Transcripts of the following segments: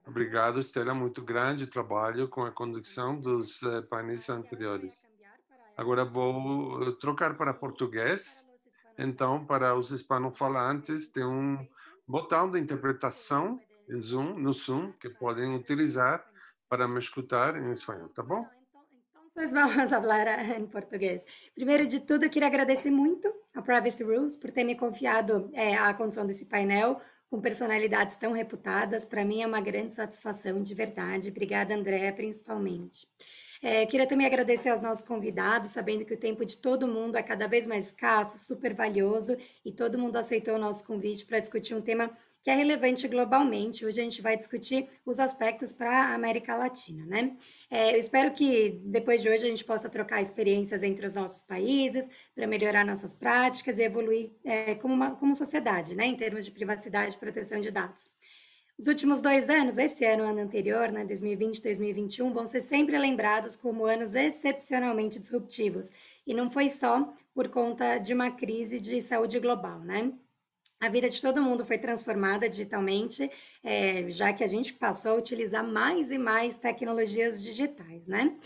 Obrigado, Estela. Muito grande o trabalho com a condução dos painéis anteriores. Agora vou trocar para português. Então, para os hispanofalantes, tem um botão de interpretação em Zoom, no Zoom, que podem utilizar para me escutar em espanhol, tá bom? Entonces vamos a hablar en portugués. Primeiro de tudo, eu queria agradecer muito a Privacy Rules por ter me confiado a condução desse painel com personalidades tão reputadas. Para mim é uma grande satisfação, de verdade. Obrigada, Andréa, principalmente. Queria também agradecer aos nossos convidados, sabendo que o tempo de todo mundo é cada vez mais escasso, super valioso, e todo mundo aceitou o nosso convite para discutir um tema que é relevante globalmente. Hoje a gente vai discutir os aspectos para a América Latina, né? Eu espero que depois de hoje a gente possa trocar experiências entre os nossos países para melhorar nossas práticas e evoluir como sociedade, né, em termos de privacidade e proteção de dados. Os últimos 2 anos, esse ano e o ano anterior, né, 2020 e 2021, vão ser sempre lembrados como anos excepcionalmente disruptivos. E não foi só por conta de uma crise de saúde global, né? A vida de todo mundo foi transformada digitalmente, já que a gente passou a utilizar mais e mais tecnologias digitais, né?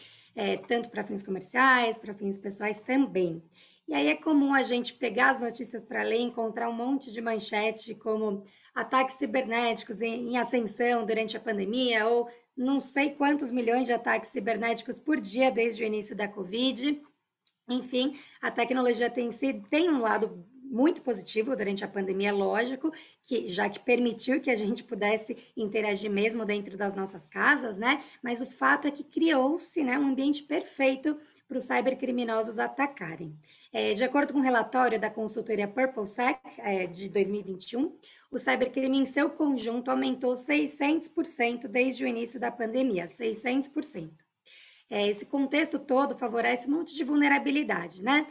Tanto para fins comerciais, para fins pessoais também. E aí é comum a gente pegar as notícias para ler e encontrar um monte de manchete como ataques cibernéticos em ascensão durante a pandemia, ou não sei quantos milhões de ataques cibernéticos por dia desde o início da Covid. Enfim, a tecnologia tem um lado muito positivo durante a pandemia, lógico, que já que permitiu que a gente pudesse interagir mesmo dentro das nossas casas, né? Mas o fato é que criou-se, né, um ambiente perfeito para os cybercriminosos atacarem. De acordo com um relatório da consultoria PurpleSec de 2021, o cybercrime em seu conjunto aumentou 600% desde o início da pandemia, 600%. Esse contexto todo favorece um monte de vulnerabilidade, né?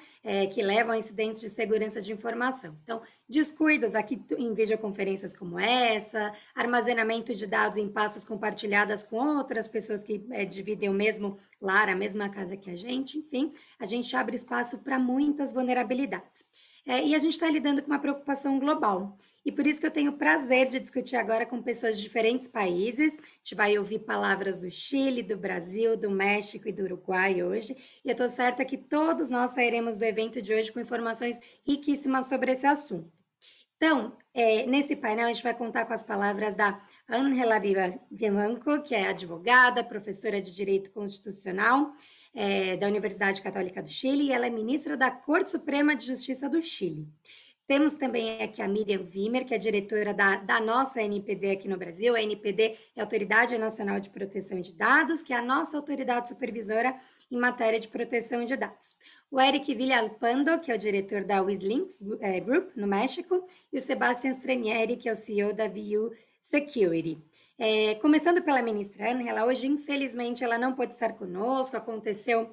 Que levam a incidentes de segurança de informação. Então, descuidos aqui em videoconferências como essa, armazenamento de dados em pastas compartilhadas com outras pessoas que dividem o mesmo lar, a mesma casa que a gente, enfim, a gente abre espaço para muitas vulnerabilidades. E a gente está lidando com uma preocupação global. E por isso que eu tenho o prazer de discutir agora com pessoas de diferentes países. A gente vai ouvir palavras do Chile, do Brasil, do México e do Uruguai hoje. E eu estou certa que todos nós sairemos do evento de hoje com informações riquíssimas sobre esse assunto. Então, nesse painel a gente vai contar com as palavras da Ángela Vivanco, que é advogada, professora de Direito Constitucional da Universidade Católica do Chile, e ela é ministra da Corte Suprema de Justiça do Chile. Temos também aqui a Miriam Wimmer, que é diretora da nossa NPD aqui no Brasil. A NPD é a Autoridade Nacional de Proteção de Dados, que é a nossa autoridade supervisora em matéria de proteção de dados. O Eric Villalpando, que é o diretor da Wizlinks Group, no México, e o Sebastian Stranieri, que é o CEO da VU Security. Começando pela ministra Ana, hoje, infelizmente, ela não pôde estar conosco, aconteceu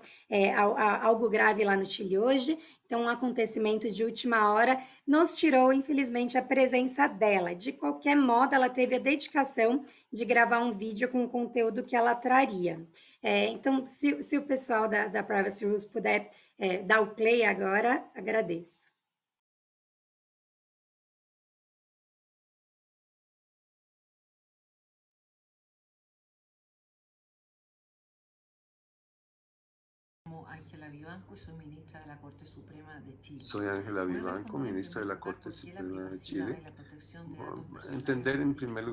algo grave lá no Chile hoje, então um acontecimento de última hora nos tirou, infelizmente, a presença dela. De qualquer modo, ela teve a dedicação de gravar um vídeo com o conteúdo que ela traria. Então, se o pessoal da Privacy Rules puder dar o play agora, agradeço. Ángela Vivanco, soy ministra de la Corte Suprema de Chile. Soy Ángela Vivanco, ministra de la Corte Suprema de Chile. Entender em primeiro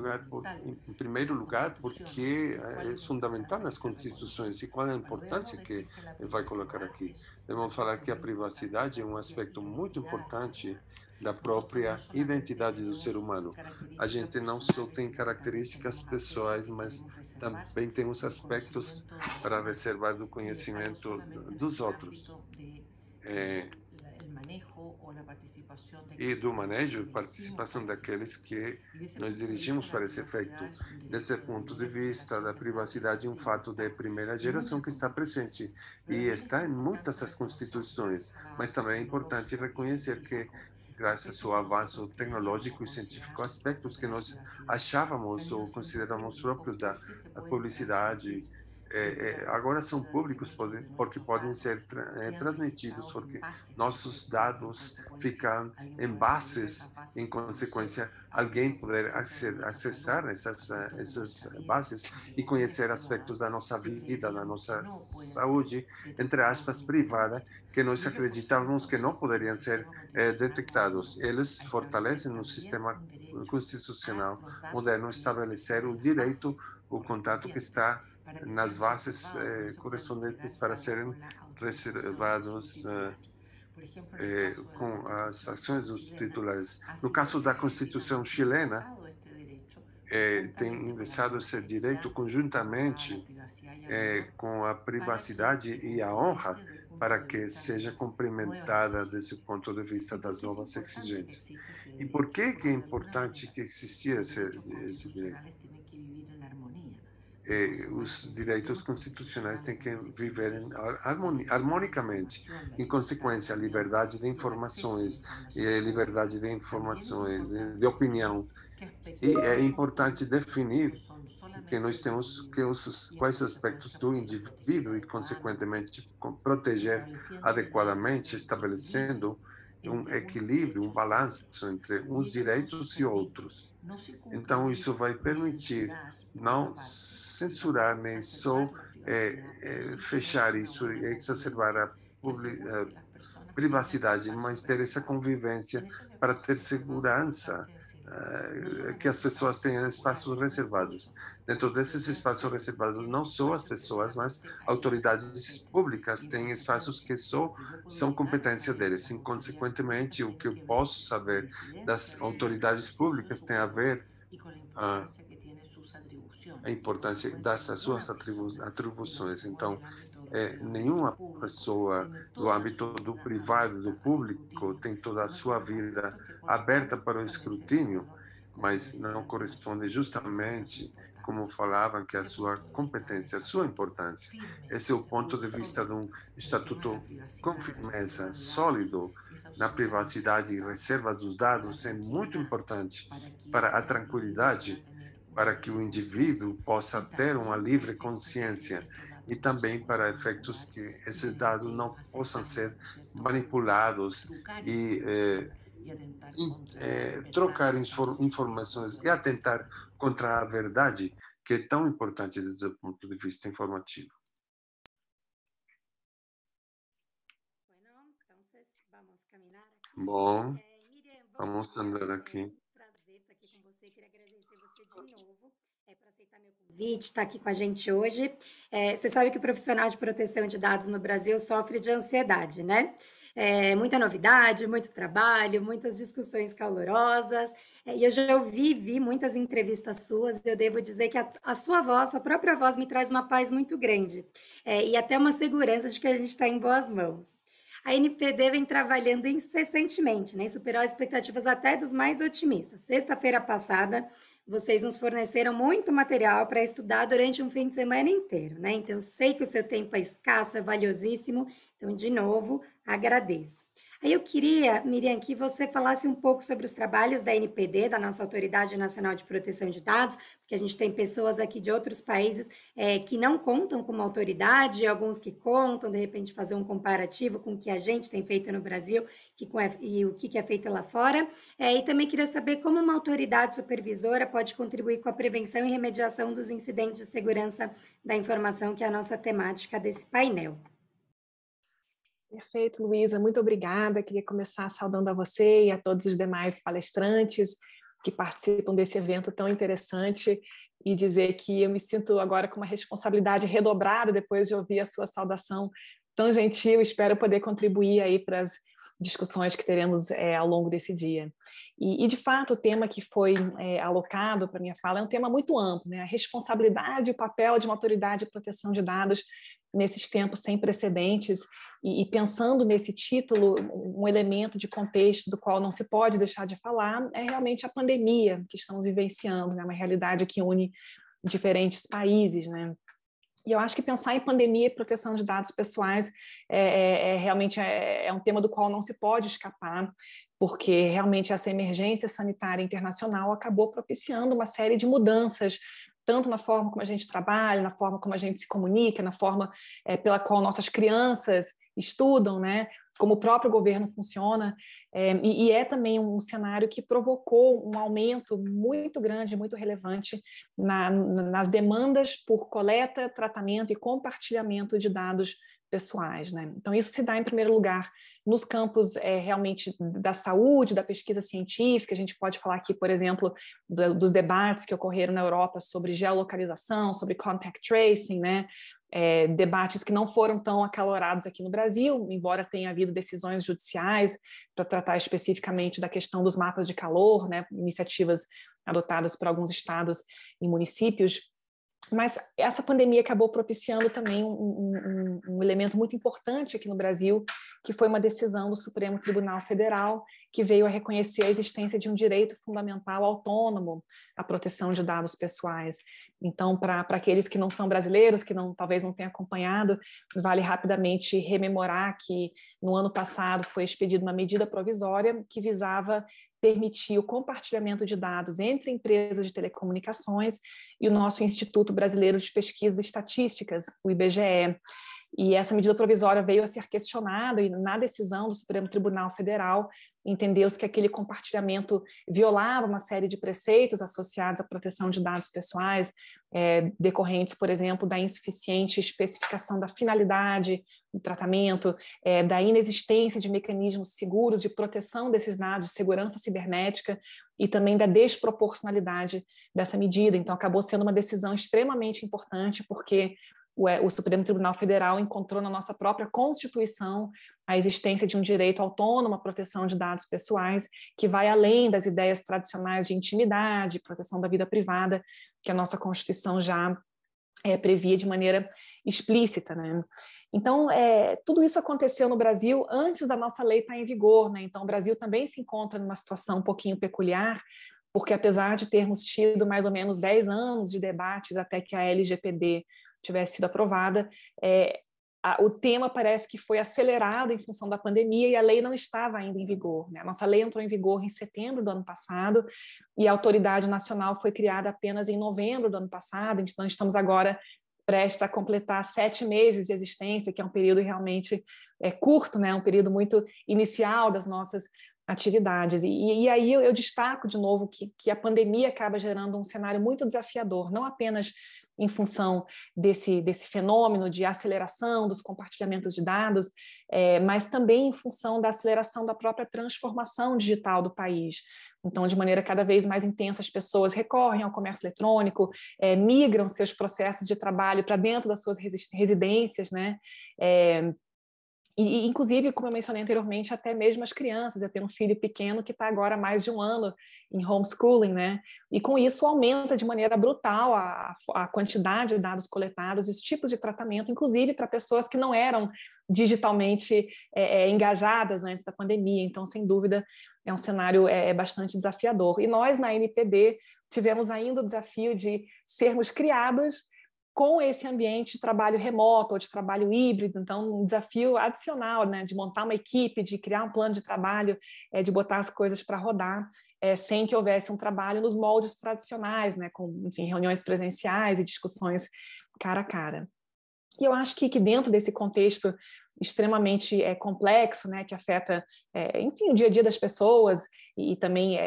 lugar porque é fundamental nas constituições e qual a importância que vai colocar aqui. Devemos falar que a privacidade é um aspecto muito importante da própria identidade do ser humano. A gente não só tem características pessoais, mas também tem os aspectos para reservar do conhecimento dos outros. E do manejo e participação daqueles que nós dirigimos para esse efeito. Desse ponto de vista da privacidade, um fato de primeira geração que está presente e está em muitas das constituições, mas também é importante reconhecer que, graças ao avanço tecnológico e científico, aspectos que nós achávamos ou consideramos próprios da publicidade agora são públicos porque podem ser transmitidos, porque nossos dados ficam em bases, em consequência, alguém poder acessar essas bases e conhecer aspectos da nossa vida, da nossa saúde, entre aspas, privada, que nós acreditávamos que não poderiam ser detectados. Eles fortalecem o sistema constitucional moderno, estabelecer o direito, o contato que está nas bases correspondentes para serem reservados com as ações dos titulares. No caso da Constituição chilena, tem ingressado esse direito conjuntamente com a privacidade e a honra para que seja cumprimentada desse ponto de vista das novas exigências. E por que é importante que existia esse direito? Os direitos constitucionais têm que viver harmonicamente. Em consequência, a liberdade de informações, de opinião. E é importante definir que nós temos quais aspectos do indivíduo e, consequentemente, proteger adequadamente, estabelecendo um equilíbrio, um balanço entre uns direitos e outros. Então, isso vai permitir não censurar nem só fechar isso e exacerbar a privacidade, mas ter essa convivência para ter segurança, que as pessoas tenham espaços reservados. Dentro desses espaços reservados, não só as pessoas, mas autoridades públicas têm espaços que só são competência deles. E, consequentemente, o que eu posso saber das autoridades públicas tem a ver a importância das suas atribuições. Então, nenhuma pessoa do âmbito do privado, do público, tem toda a sua vida aberta para o escrutínio, mas não corresponde justamente, como falavam, que a sua competência, a sua importância. Esse é o ponto de vista de um estatuto com firmeza, sólido na privacidade e reserva dos dados, é muito importante para a tranquilidade, para que o indivíduo possa ter uma livre consciência e também para efeitos que esses dados não possam ser manipulados e trocar informações e atentar contra a verdade, que é tão importante desde o ponto de vista informativo. Bom, vamos andar aqui. Prazer estar aqui com você. Queria agradecer você de novo por aceitar meu convite, estar aqui com a gente hoje. Você sabe que o profissional de proteção de dados no Brasil sofre de ansiedade, né? Muita novidade, muito trabalho, muitas discussões calorosas. E eu já vi muitas entrevistas suas. Eu devo dizer que a sua voz, a própria voz, me traz uma paz muito grande e até uma segurança de que a gente está em boas mãos. A NPD vem trabalhando incessantemente, né? Superou as expectativas até dos mais otimistas. Sexta-feira passada, vocês nos forneceram muito material para estudar durante um fim de semana inteiro, né? Então, eu sei que o seu tempo é escasso, é valiosíssimo. Então, de novo, agradeço. Aí eu queria, Miriam, que você falasse um pouco sobre os trabalhos da NPD, da nossa Autoridade Nacional de Proteção de Dados, porque a gente tem pessoas aqui de outros países que não contam como autoridade, alguns que contam, de repente fazer um comparativo com o que a gente tem feito no Brasil e o que é feito lá fora. E também queria saber como uma autoridade supervisora pode contribuir com a prevenção e remediação dos incidentes de segurança da informação, que é a nossa temática desse painel. Perfeito, Luísa, muito obrigada. Queria começar saudando a você e a todos os demais palestrantes que participam desse evento tão interessante e dizer que eu me sinto agora com uma responsabilidade redobrada depois de ouvir a sua saudação tão gentil. Espero poder contribuir aí para as discussões que teremos ao longo desse dia. E, de fato, o tema que foi alocado para a minha fala é um tema muito amplo, né? A responsabilidade e o papel de uma autoridade de proteção de dados nesses tempos sem precedentes, e pensando nesse título, um elemento de contexto do qual não se pode deixar de falar é realmente a pandemia que estamos vivenciando, né? Uma realidade que une diferentes países, né? E eu acho que pensar em pandemia e proteção de dados pessoais realmente um tema do qual não se pode escapar, porque realmente essa emergência sanitária internacional acabou propiciando uma série de mudanças tanto na forma como a gente trabalha, na forma como a gente se comunica, na forma pela qual nossas crianças estudam, né? Como o próprio governo funciona, e é também um cenário que provocou um aumento muito grande, muito relevante nas demandas por coleta, tratamento e compartilhamento de dados pessoais, né? Então, isso se dá, em primeiro lugar, nos campos realmente da saúde, da pesquisa científica. A gente pode falar aqui, por exemplo, dos debates que ocorreram na Europa sobre geolocalização, sobre contact tracing, né? Debates que não foram tão acalorados aqui no Brasil, embora tenha havido decisões judiciais para tratar especificamente da questão dos mapas de calor, né? Iniciativas adotadas por alguns estados e municípios. Mas essa pandemia acabou propiciando também um elemento muito importante aqui no Brasil, que foi uma decisão do Supremo Tribunal Federal, que veio a reconhecer a existência de um direito fundamental autônomo à proteção de dados pessoais. Então, para aqueles que não são brasileiros, que talvez não tenham acompanhado, vale rapidamente rememorar que no ano passado foi expedida uma medida provisória que visava permitir o compartilhamento de dados entre empresas de telecomunicações e o nosso Instituto Brasileiro de Pesquisas Estatísticas, o IBGE. E essa medida provisória veio a ser questionada e na decisão do Supremo Tribunal Federal entendeu-se que aquele compartilhamento violava uma série de preceitos associados à proteção de dados pessoais, decorrentes, por exemplo, da insuficiente especificação da finalidade do tratamento, da inexistência de mecanismos seguros de proteção desses dados, de segurança cibernética e também da desproporcionalidade dessa medida. Então, acabou sendo uma decisão extremamente importante, porque o Supremo Tribunal Federal encontrou na nossa própria Constituição a existência de um direito autônomo à proteção de dados pessoais, que vai além das ideias tradicionais de intimidade, proteção da vida privada, que a nossa Constituição já previa de maneira explícita, né? Então, tudo isso aconteceu no Brasil antes da nossa lei estar em vigor, né? Então, o Brasil também se encontra numa situação um pouquinho peculiar, porque apesar de termos tido mais ou menos 10 anos de debates até que a LGPD tivesse sido aprovada, o tema parece que foi acelerado em função da pandemia e a lei não estava ainda em vigor, né? A nossa lei entrou em vigor em setembro do ano passado e a autoridade nacional foi criada apenas em novembro do ano passado, então estamos agora prestes a completar 7 meses de existência, que é um período realmente curto, né? Um período muito inicial das nossas atividades. E aí eu destaco de novo que a pandemia acaba gerando um cenário muito desafiador, não apenas em função desse fenômeno de aceleração dos compartilhamentos de dados, mas também em função da aceleração da própria transformação digital do país. Então, de maneira cada vez mais intensa, as pessoas recorrem ao comércio eletrônico, migram seus processos de trabalho para dentro das suas residências, né? E, inclusive, como eu mencionei anteriormente, até mesmo as crianças. Eu tenho um filho pequeno que está agora há mais de 1 ano em homeschooling, né? E com isso aumenta de maneira brutal a quantidade de dados coletados e os tipos de tratamento, inclusive para pessoas que não eram digitalmente engajadas antes da pandemia. Então, sem dúvida, é um cenário bastante desafiador. E nós, na NPD, tivemos ainda o desafio de sermos criados com esse ambiente de trabalho remoto ou de trabalho híbrido. Então, um desafio adicional, né, de montar uma equipe, de criar um plano de trabalho, de botar as coisas para rodar, sem que houvesse um trabalho nos moldes tradicionais, né, com, enfim, reuniões presenciais e discussões cara a cara. E eu acho que dentro desse contexto extremamente complexo, né, que afeta, enfim, o dia a dia das pessoas e também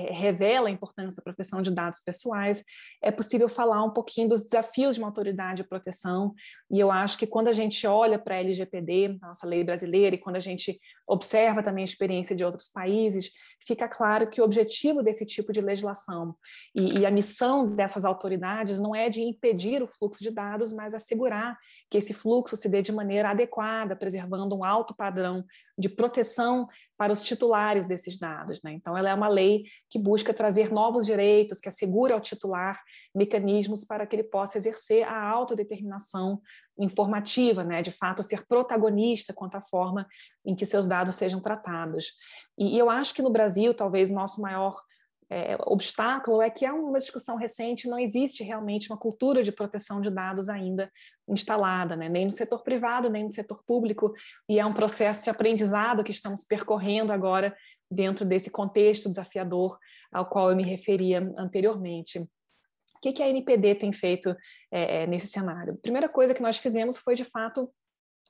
revela a importância da proteção de dados pessoais, é possível falar um pouquinho dos desafios de uma autoridade de proteção. E eu acho que quando a gente olha para a LGPD, nossa lei brasileira, e quando a gente observa também a experiência de outros países, fica claro que o objetivo desse tipo de legislação e a missão dessas autoridades não é de impedir o fluxo de dados, mas assegurar que esse fluxo se dê de maneira adequada, preservando um alto padrão de proteção para os titulares desses dados, né? Então, ela é uma lei que busca trazer novos direitos, que assegura ao titular mecanismos para que ele possa exercer a autodeterminação informativa, né? De fato, ser protagonista quanto à forma em que seus dados sejam tratados. E eu acho que no Brasil, talvez, nosso maior obstáculo é que há uma discussão recente, não existe realmente uma cultura de proteção de dados ainda instalada, né? Nem no setor privado, nem no setor público, e é um processo de aprendizado que estamos percorrendo agora dentro desse contexto desafiador ao qual eu me referia anteriormente. que a NPD tem feito nesse cenário? A primeira coisa que nós fizemos foi, de fato,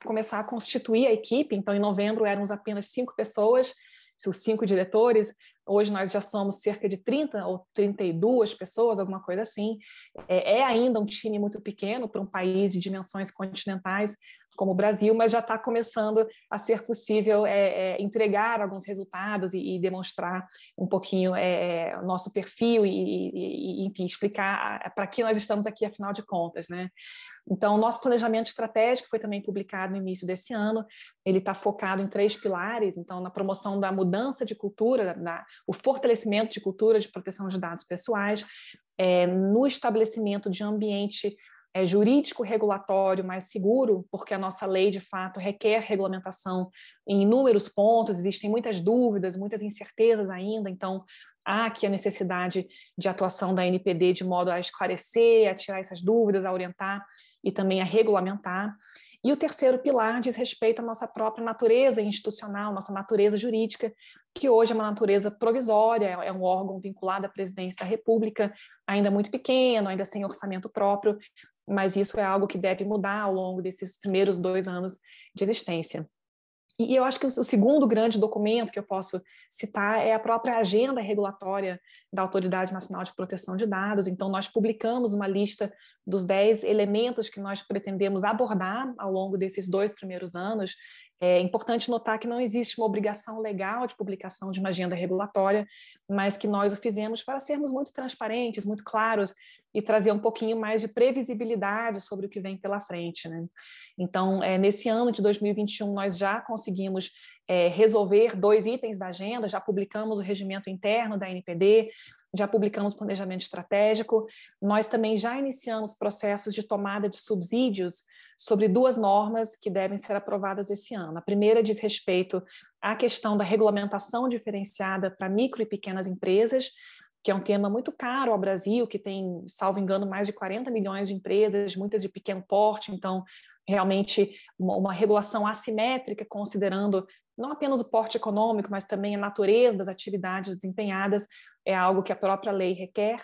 começar a constituir a equipe. Então, em novembro, éramos apenas 5 pessoas, os 5 diretores. Hoje nós já somos cerca de 30 ou 32 pessoas, alguma coisa assim. É ainda um time muito pequeno para um país de dimensões continentais como o Brasil, mas já está começando a ser possível entregar alguns resultados e demonstrar um pouquinho o nosso perfil e, enfim, explicar para que nós estamos aqui, afinal de contas, né? Então, o nosso planejamento estratégico foi também publicado no início desse ano. Ele está focado em 3 pilares, então, na promoção da mudança de cultura, o fortalecimento de cultura de proteção de dados pessoais, no estabelecimento de ambiente jurídico regulatório mais seguro, porque a nossa lei, de fato, requer regulamentação em inúmeros pontos, existem muitas dúvidas, muitas incertezas ainda, então há aqui a necessidade de atuação da NPD de modo a esclarecer, a tirar essas dúvidas, a orientar e também a regulamentar. E o terceiro pilar diz respeito à nossa própria natureza institucional, nossa natureza jurídica, que hoje é uma natureza provisória, é um órgão vinculado à presidência da República, ainda muito pequeno, ainda sem orçamento próprio, mas isso é algo que deve mudar ao longo desses primeiros 2 anos de existência. E eu acho que o segundo grande documento que eu posso citar é a própria agenda regulatória da Autoridade Nacional de Proteção de Dados. Então, nós publicamos uma lista dos 10 elementos que nós pretendemos abordar ao longo desses 2 primeiros anos. É importante notar que não existe uma obrigação legal de publicação de uma agenda regulatória, mas que nós o fizemos para sermos muito transparentes, muito claros e trazer um pouquinho mais de previsibilidade sobre o que vem pela frente, né? Então, nesse ano de 2021, nós já conseguimos resolver 2 itens da agenda, já publicamos o regimento interno da NPD, já publicamos planejamento estratégico, nós também já iniciamos processos de tomada de subsídios sobre 2 normas que devem ser aprovadas esse ano. A primeira diz respeito à questão da regulamentação diferenciada para micro e pequenas empresas, que é um tema muito caro ao Brasil, que tem, salvo engano, mais de 40 milhões de empresas, muitas de pequeno porte, então realmente uma regulação assimétrica, considerando não apenas o porte econômico, mas também a natureza das atividades desempenhadas, é algo que a própria lei requer.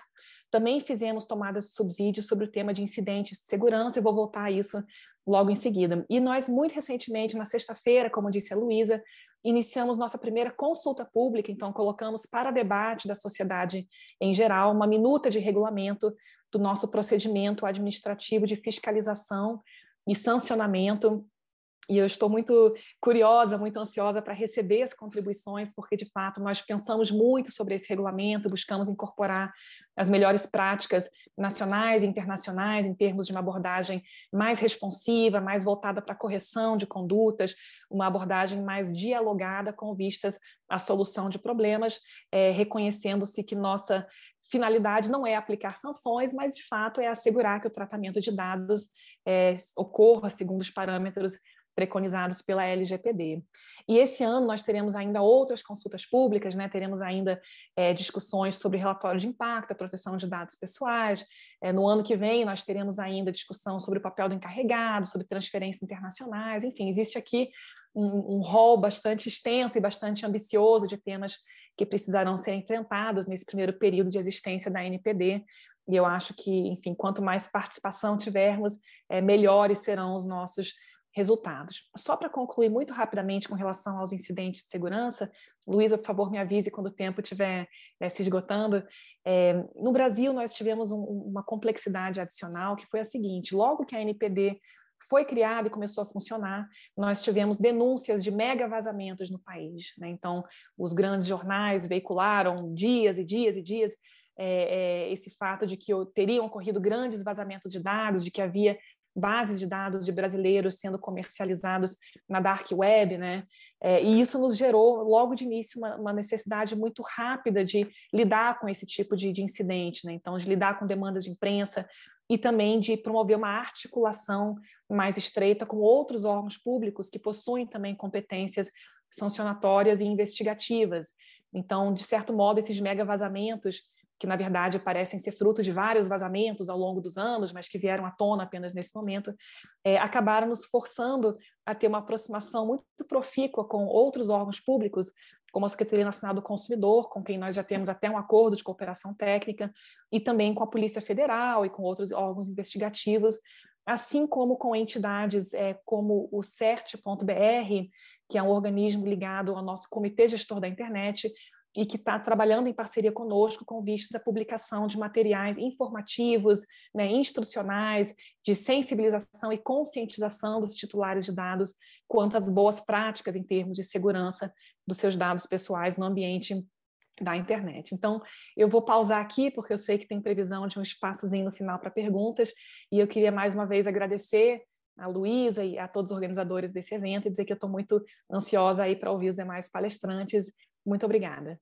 Também fizemos tomadas de subsídios sobre o tema de incidentes de segurança, e vou voltar a isso logo em seguida. E nós, muito recentemente, na sexta-feira, como disse a Luísa, iniciamos nossa primeira consulta pública, então colocamos para debate da sociedade em geral uma minuta de regulamento do nosso procedimento administrativo de fiscalização e sancionamento, e eu estou muito curiosa, muito ansiosa para receber as contribuições, porque, de fato, nós pensamos muito sobre esse regulamento, buscamos incorporar as melhores práticas nacionais e internacionais em termos de uma abordagem mais responsiva, mais voltada para a correção de condutas, uma abordagem mais dialogada com vistas à solução de problemas, reconhecendo-se que nossa finalidade não é aplicar sanções, mas, de fato, é assegurar que o tratamento de dados ocorra segundo os parâmetros preconizados pela LGPD. E esse ano nós teremos ainda outras consultas públicas, né? Teremos ainda discussões sobre relatório de impacto, a proteção de dados pessoais. No ano que vem nós teremos ainda discussão sobre o papel do encarregado, sobre transferências internacionais, enfim, existe aqui um rol bastante extenso e bastante ambicioso de temas que precisarão ser enfrentados nesse primeiro período de existência da NPD, e eu acho que, enfim, quanto mais participação tivermos, melhores serão os nossos resultados. Só para concluir muito rapidamente com relação aos incidentes de segurança, Luísa, por favor, me avise quando o tempo estiver se esgotando. No Brasil, nós tivemos uma complexidade adicional, que foi a seguinte: logo que a NPD foi criada e começou a funcionar, nós tivemos denúncias de mega vazamentos no país, né? Então, os grandes jornais veicularam dias e dias e dias esse fato de que teriam ocorrido grandes vazamentos de dados, de que havia bases de dados de brasileiros sendo comercializados na dark web, né? E isso nos gerou, logo de início, uma necessidade muito rápida de lidar com esse tipo de incidente, né? Então, de lidar com demandas de imprensa e também de promover uma articulação mais estreita com outros órgãos públicos que possuem também competências sancionatórias e investigativas. Então, de certo modo, esses mega vazamentos, que na verdade parecem ser fruto de vários vazamentos ao longo dos anos, mas que vieram à tona apenas nesse momento, acabaram nos forçando a ter uma aproximação muito profícua com outros órgãos públicos, como a Secretaria Nacional do Consumidor, com quem nós já temos até um acordo de cooperação técnica, e também com a Polícia Federal e com outros órgãos investigativos, assim como com entidades como o CERT.br, que é um organismo ligado ao nosso Comitê Gestor da Internet, e que está trabalhando em parceria conosco com vistas à publicação de materiais informativos, né, instrucionais, de sensibilização e conscientização dos titulares de dados quanto às boas práticas em termos de segurança dos seus dados pessoais no ambiente da internet. Então, eu vou pausar aqui, porque eu sei que tem previsão de um espaçozinho no final para perguntas, e eu queria mais uma vez agradecer a Luísa e a todos os organizadores desse evento e dizer que eu estou muito ansiosa aí para ouvir os demais palestrantes. Muito obrigada.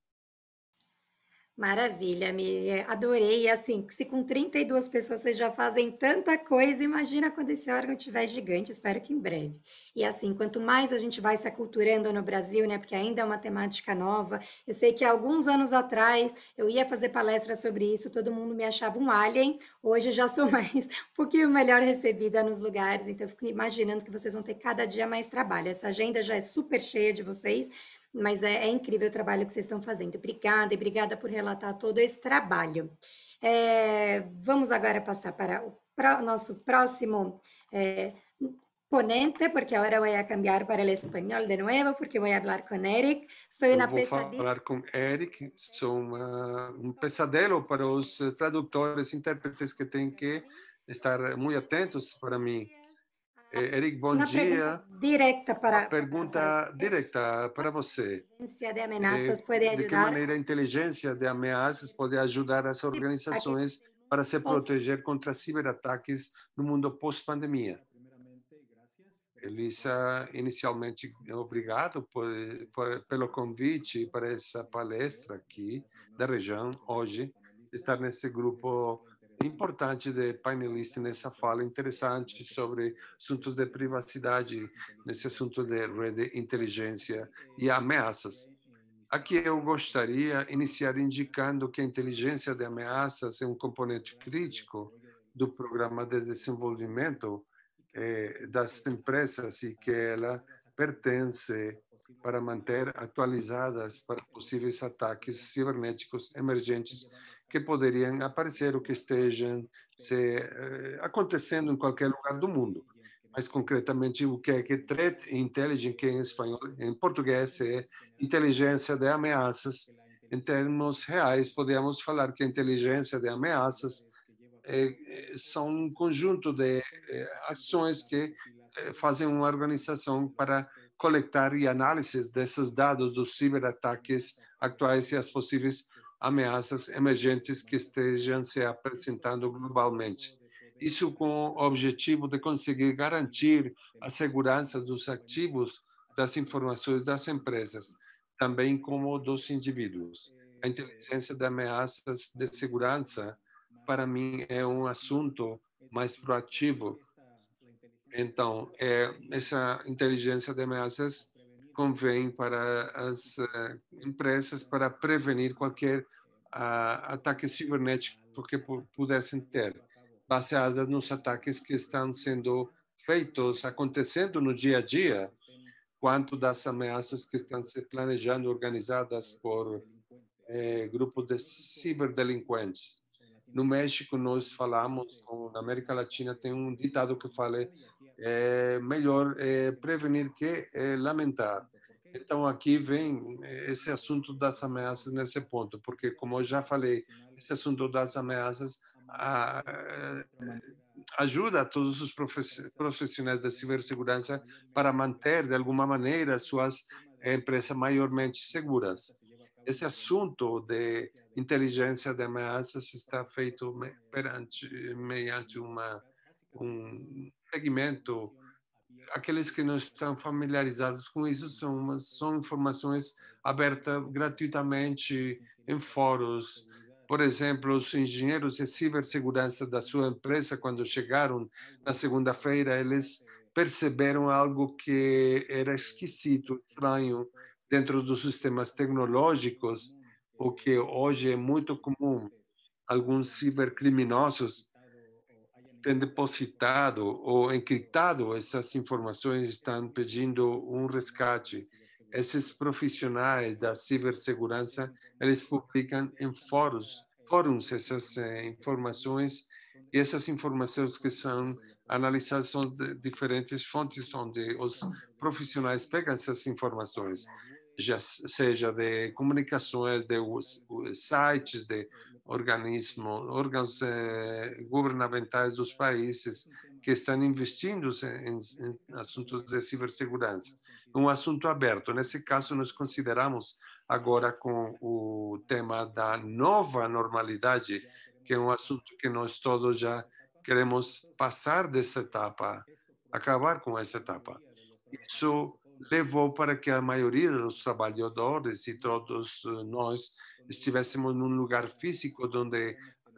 Maravilha, Mi. Adorei. E assim, se com 32 pessoas vocês já fazem tanta coisa, imagina quando esse órgão estiver gigante, espero que em breve. E assim, quanto mais a gente vai se aculturando no Brasil, né, porque ainda é uma temática nova, eu sei que há alguns anos atrás eu ia fazer palestra sobre isso, todo mundo me achava um alien, hoje já sou mais, um pouquinho melhor recebida nos lugares, então eu fico imaginando que vocês vão ter cada dia mais trabalho. Essa agenda já é super cheia de vocês, mas é incrível o trabalho que vocês estão fazendo. Obrigada e obrigada por relatar todo esse trabalho. Vamos agora passar para o nosso próximo ponente, porque agora vou cambiar para o espanhol de novo, porque vou falar com Eric. Sou Eu uma vou pesadilla. falar com Eric, sou um pesadelo para os tradutores, intérpretes que têm que estar muito atentos para mim. Eric, bom Uma dia. pergunta direta Uma para pergunta direta para você. a inteligência de ameaças pode De que ajudar maneira a inteligência de ameaças pode ajudar as organizações para se proteger contra ciberataques no mundo pós-pandemia? Elisa, inicialmente, obrigado pelo convite para essa palestra aqui da região, hoje, estar nesse grupo importante de painelistas nessa fala interessante sobre assuntos de privacidade, nesse assunto de rede, inteligência e ameaças. Aqui eu gostaria de iniciar indicando que a inteligência de ameaças é um componente crítico do programa de desenvolvimento das empresas e que ela pertence para manter atualizadas para possíveis ataques cibernéticos emergentes que poderiam aparecer ou que estejam acontecendo em qualquer lugar do mundo. Mais concretamente, o que é Threat Intelligence, que em espanhol, em português é inteligência de ameaças. Em termos reais, podemos falar que a inteligência de ameaças são um conjunto de ações que fazem uma organização para coletar e análise desses dados dos ciberataques atuais e as possíveis ameaças emergentes que estejam se apresentando globalmente. Isso com o objetivo de conseguir garantir a segurança dos ativos das informações das empresas, também como dos indivíduos. A inteligência de ameaças de segurança, para mim, é um assunto mais proativo. Então, essa inteligência de ameaças convém para as empresas para prevenir qualquer ataque cibernético que pudessem ter, baseada nos ataques que estão sendo feitos, acontecendo no dia a dia, quanto das ameaças que estão se planejando, organizadas por grupos de ciberdelinquentes. No México, nós falamos, na América Latina, tem um ditado que fala melhor prevenir que lamentar. Então, aqui vem esse assunto das ameaças nesse ponto, porque, como eu já falei, esse assunto das ameaças ajuda todos os profissionais da cibersegurança para manter, de alguma maneira, suas empresas maiormente seguras. Esse assunto de inteligência de ameaças está feito mediante um segmento. Aqueles que não estão familiarizados com isso são informações abertas gratuitamente em fóruns. Por exemplo, os engenheiros de cibersegurança da sua empresa, quando chegaram na segunda-feira, eles perceberam algo que era esquisito, estranho, dentro dos sistemas tecnológicos, o que hoje é muito comum. Alguns cibercriminosos têm depositado ou encriptado essas informações, estão pedindo um resgate. esses profissionais da cibersegurança, eles publicam em fóruns essas informações, e essas informações que são analisadas são de diferentes fontes onde os profissionais pegam essas informações, já seja de comunicações, de sites, de órgãos governamentais dos países que estão investindo em assuntos de cibersegurança. Um assunto aberto. Nesse caso, nós consideramos agora com o tema da nova normalidade, que é um assunto que nós todos já queremos passar dessa etapa, acabar com essa etapa. Isso levou para que a maioria dos trabalhadores e todos nós estivéssemos num lugar físico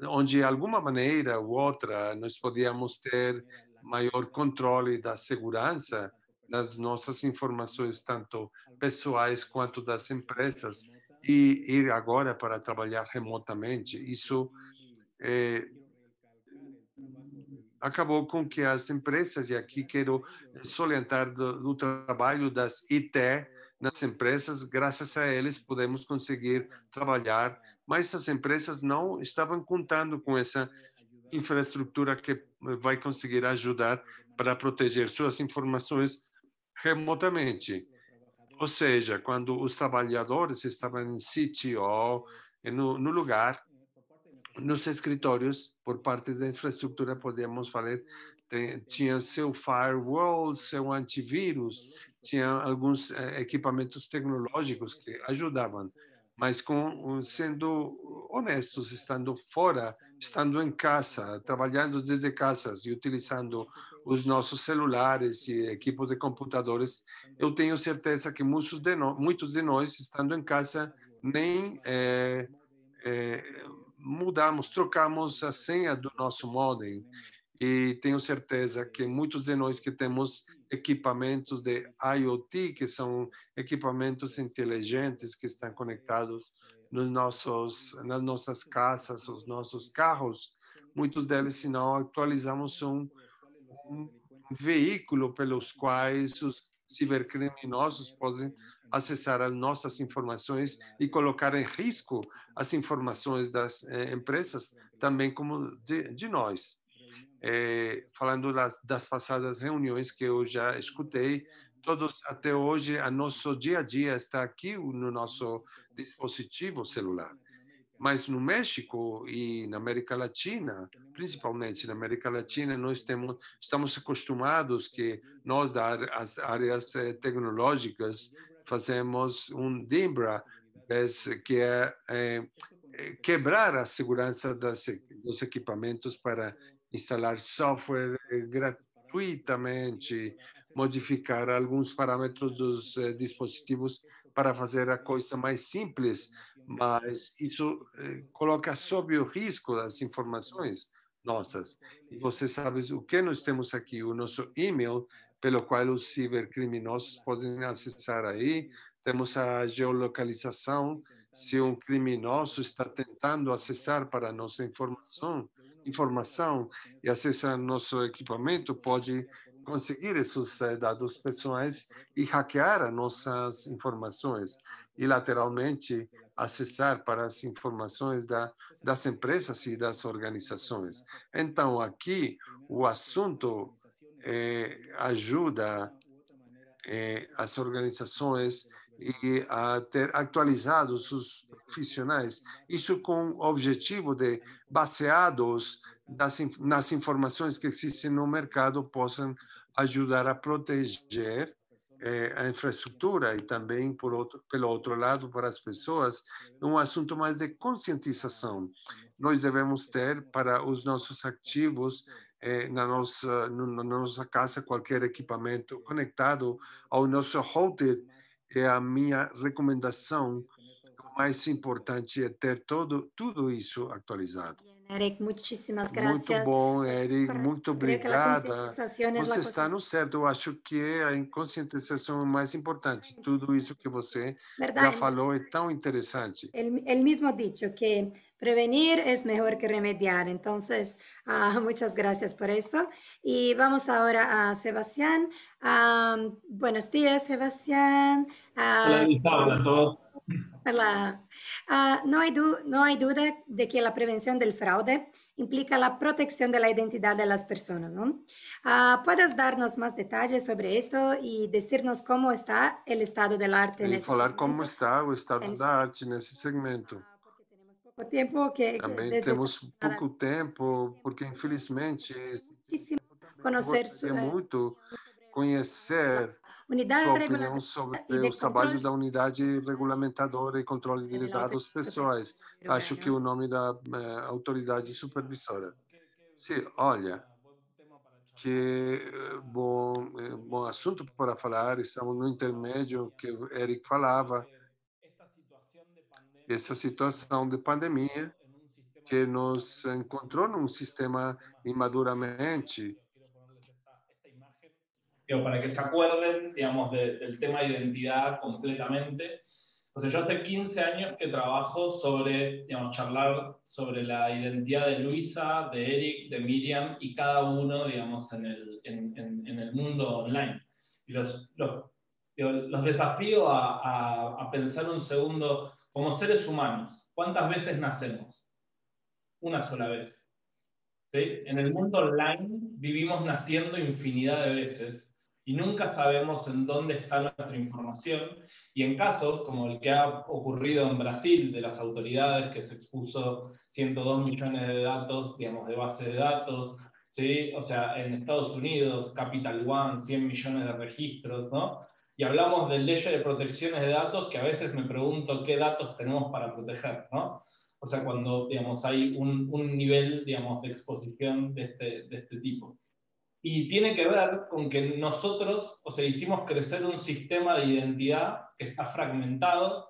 onde de alguma maneira ou outra nós podíamos ter maior controle da segurança das nossas informações, tanto pessoais quanto das empresas, e ir agora para trabalhar remotamente. Isso eh, acabou com que as empresas, e aqui quero salientar do trabalho das IT nas empresas, graças a eles podemos conseguir trabalhar, mas as empresas não estavam contando com essa infraestrutura que vai conseguir ajudar para proteger suas informações remotamente. Ou seja, quando os trabalhadores estavam em CTO, no lugar, nos escritórios, por parte da infraestrutura, podemos falar, tinha seu firewall, seu antivírus, tinha alguns equipamentos tecnológicos que ajudavam, mas sendo honestos, estando fora, estando em casa, trabalhando desde casas e utilizando os nossos celulares e equipos de computadores, eu tenho certeza que muitos de nós, estando em casa, nem trocamos a senha do nosso modem, e tenho certeza que muitos de nós que temos equipamentos de IoT, que são equipamentos inteligentes que estão conectados nas nossas casas, os nossos carros, muitos deles, se não atualizamos, são um veículo pelos quais os cibercriminosos podem acessar as nossas informações e colocar em risco as informações das empresas, também como de nós. Falando das passadas reuniões que eu já escutei, todos até hoje, a nosso dia a dia está aqui no nosso dispositivo celular. Mas no México e na América Latina, principalmente na América Latina, estamos acostumados que nós, das áreas tecnológicas, fazemos DIMBRA, que é quebrar a segurança dos equipamentos para instalar software gratuitamente, modificar alguns parâmetros dos dispositivos para fazer a coisa mais simples, mas isso coloca sob o risco das informações nossas. E você sabe o que nós temos aqui, o nosso e-mail, pelo qual os cibercriminosos podem acessar aí. Temos a geolocalização, se um criminoso está tentando acessar para a nossa informação e acessar nosso equipamento, pode conseguir esses dados pessoais e hackear as nossas informações e lateralmente acessar para as informações das empresas e das organizações. Então, aqui, o assunto ajuda as organizações e a ter atualizados os profissionais, isso com o objetivo de, baseados nas informações que existem no mercado, possam ajudar a proteger a infraestrutura e também, pelo outro lado, para as pessoas, um assunto mais de conscientização. Nós devemos ter para os nossos ativos, na nossa casa, qualquer equipamento conectado ao nosso router. É a minha recomendação. O mais importante é ter tudo isso atualizado. Eric, muchísimas Muito gracias. bom, Es Eric. correcto. Muito Creo que la obrigada. concientización es Você la está cosa, no certo. Eu acho que a conscientização é mais importante. Tudo isso que você já ¿verdad? falou é tão interessante. El mismo dicho que prevenir es mejor que remediar. Entonces, muchas gracias por eso. Y vamos ahora a Sebastián. Buenos días, Sebastián. Hola, Ah, Lisa, hola a todos. hola. No hay duda de que la prevención del fraude implica la protección de la identidad de las personas, ¿no? ¿Puedes darnos más detalles sobre esto y decirnos cómo está el estado del arte en E este falar como segmento? está o estado En da sí, arte nesse segmento. porque tenemos poco tiempo Também temos pouco tempo, porque infelizmente esse muchísimo tempo também eu conocer gostaria muito sobre el trabajo de la conhecer unidad sua opinião sobre regulamentadora y de os trabalhos control da unidade regulamentadora e controle de de la dados Autoridad Superior pessoais. Europea, Acho que o ¿no? nome da autoridade supervisora. Sim, olha, que bom assunto para falar. Estamos no intermédio que o Eric falava, essa situação de pandemia que nos encontrou num sistema imaduramente. Digo, para que se acuerden, digamos, del tema de identidad completamente. O sea, yo hace 15 años que trabajo sobre, digamos, charlar sobre la identidad de Luisa, de Eric, de Miriam y cada uno, digamos, en el mundo online. Y digo, los desafío a pensar un segundo como seres humanos. ¿Cuántas veces nacemos? Una sola vez. ¿Sí? En el mundo online vivimos naciendo infinidad de veces y nunca sabemos en dónde está nuestra información. Y en casos como el que ha ocurrido en Brasil de las autoridades, que se expuso 102 millones de datos, digamos, de base de datos, ¿sí? O sea, en Estados Unidos, Capital One, 100 millones de registros, ¿no? Y hablamos de leyes de protecciones de datos que a veces me pregunto qué datos tenemos para proteger, ¿no? O sea, cuando, digamos, hay un nivel, digamos, de exposición de este tipo. Y tiene que ver con que nosotros, o sea, hicimos crecer un sistema de identidad que está fragmentado,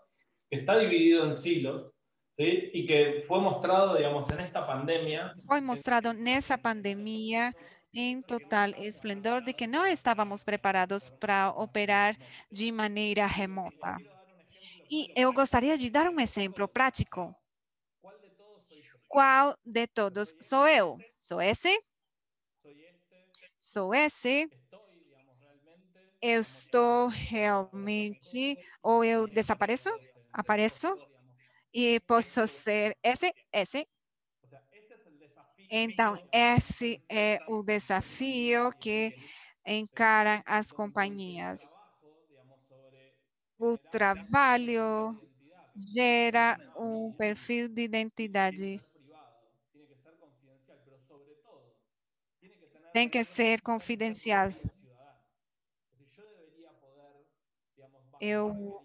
que está dividido en silos, ¿sí? Y que fue mostrado, digamos, en esta pandemia. Foi mostrado nessa pandemia em total esplendor de que não estávamos preparados para operar de maneira remota. E eu gostaria de dar um exemplo prático. Qual de todos sou eu? Sou esse? Sou esse? Eu estou realmente, ou eu desapareço? Apareço? E posso ser esse? Então, esse é o desafio que encaram as companhias. O trabalho gera um perfil de identidade. Tem que ser confidencial. Eu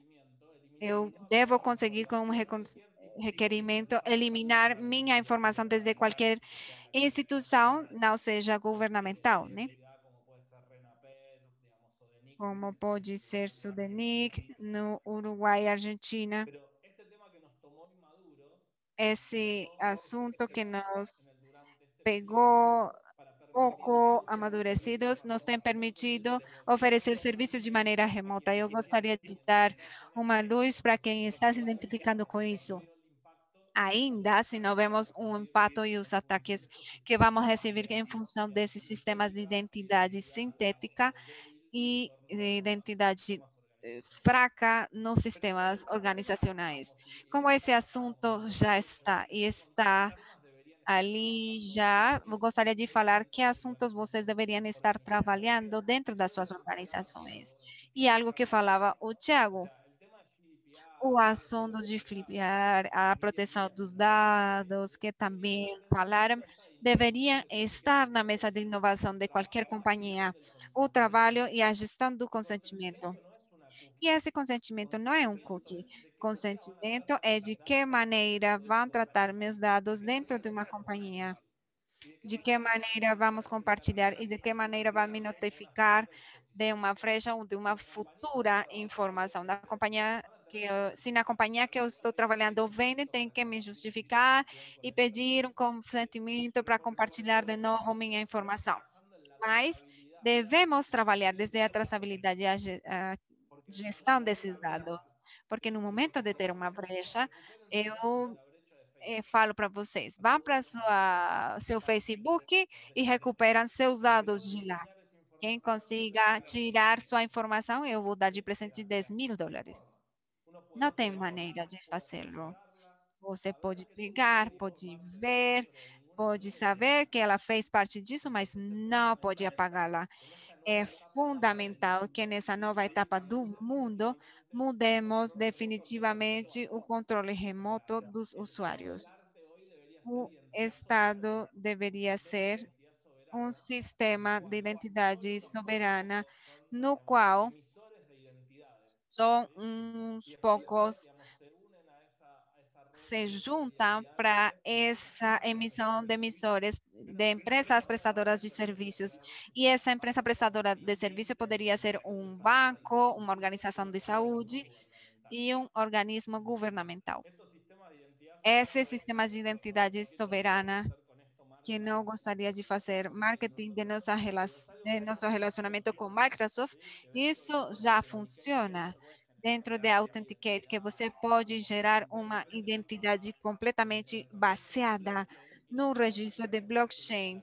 devo conseguir com um requerimento eliminar minha informação desde qualquer instituição, não seja governamental, né? Como pode ser Sudenic, no Uruguai e Argentina. Esse assunto que nos pegou pouco amadurecidos, nos tem permitido oferecer serviços de maneira remota. Eu gostaria de dar uma luz para quem está se identificando com isso. Ainda, se não vemos um impacto e os ataques que vamos receber em função desses sistemas de identidade sintética e de identidade fraca nos sistemas organizacionais. Como esse assunto já está e está ali já, eu gostaria de falar que assuntos vocês deveriam estar trabalhando dentro das suas organizações. E algo que falava o Thiago, o assunto de flipear, a proteção dos dados, que também falaram, deveriam estar na mesa de inovação de qualquer companhia, o trabalho e a gestão do consentimento. E esse consentimento não é um cookie. Consentimento é de que maneira vão tratar meus dados dentro de uma companhia. De que maneira vamos compartilhar e de que maneira vai me notificar de uma brecha ou de uma futura informação da companhia se na companhia que eu estou trabalhando vende, tem que me justificar e pedir um consentimento para compartilhar de novo minha informação. Mas devemos trabalhar desde a traçabilidade e a gestão desses dados, porque no momento de ter uma brecha, eu falo para vocês, vão para seu Facebook e recuperam seus dados de lá. Quem consiga tirar sua informação, eu vou dar de presente $10.000. Não tem maneira de fazê-lo. Você pode pegar, pode ver, pode saber que ela fez parte disso, mas não pode apagá-la. É fundamental que nessa nova etapa do mundo mudemos definitivamente o controle remoto dos usuários. O Estado deveria ser um sistema de identidade soberana no qual só uns poucos se juntam para essa emissão de emissores de empresas prestadoras de serviços. E essa empresa prestadora de serviço poderia ser um banco, uma organização de saúde e um organismo governamental. Esse sistema de identidade soberana que não gostaria de fazer marketing de nosso relacionamento com Microsoft, isso já funciona dentro de Authenticate, que você pode gerar uma identidade completamente baseada no registro de blockchain,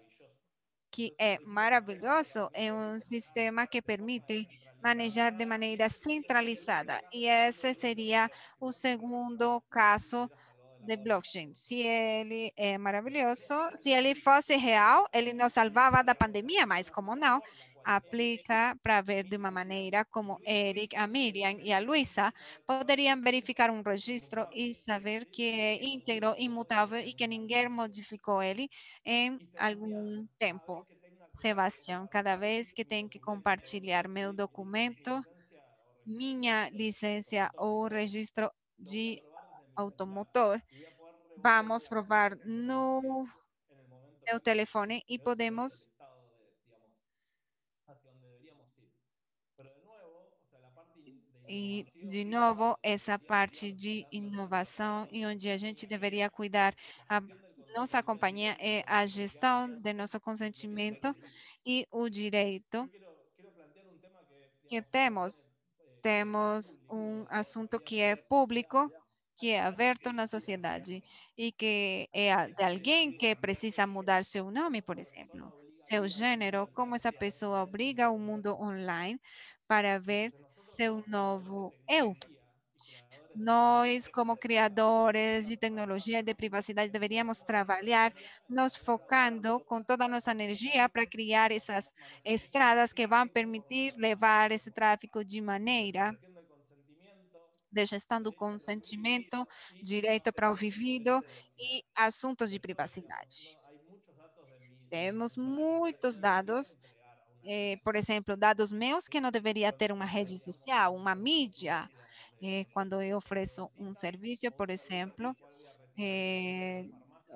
que é maravilhoso, é um sistema que permite manejar de maneira centralizada. E esse seria o segundo caso de blockchain. Se ele é maravilhoso, se ele fosse real, ele nos salvava da pandemia, mas como não, aplica para ver de uma maneira como Eric, a Miriam e a Luísa poderiam verificar um registro e saber que é íntegro, imutável e que ninguém modificou ele em algum tempo. Sebastião, cada vez que tenho que compartilhar meu documento, minha licença ou registro de automotor, vamos provar no meu telefone e podemos. E, de novo, essa parte de inovação e onde a gente deveria cuidar a nossa companhia é a gestão de nosso consentimento e o direito que temos. Temos um assunto que é público, que é aberto na sociedade e que é de alguém que precisa mudar seu nome, por exemplo, seu gênero, como essa pessoa obriga o mundo online para ver seu novo eu. Nós, como criadores de tecnologia e de privacidade, deveríamos trabalhar nos focando com toda a nossa energia para criar essas estradas que vão permitir levar esse tráfego de maneira de gestão do consentimento, direito para o vivido e assuntos de privacidade. Temos muitos dados, por exemplo, dados meus que não deveria ter uma rede social, uma mídia. Quando eu ofereço um serviço, por exemplo,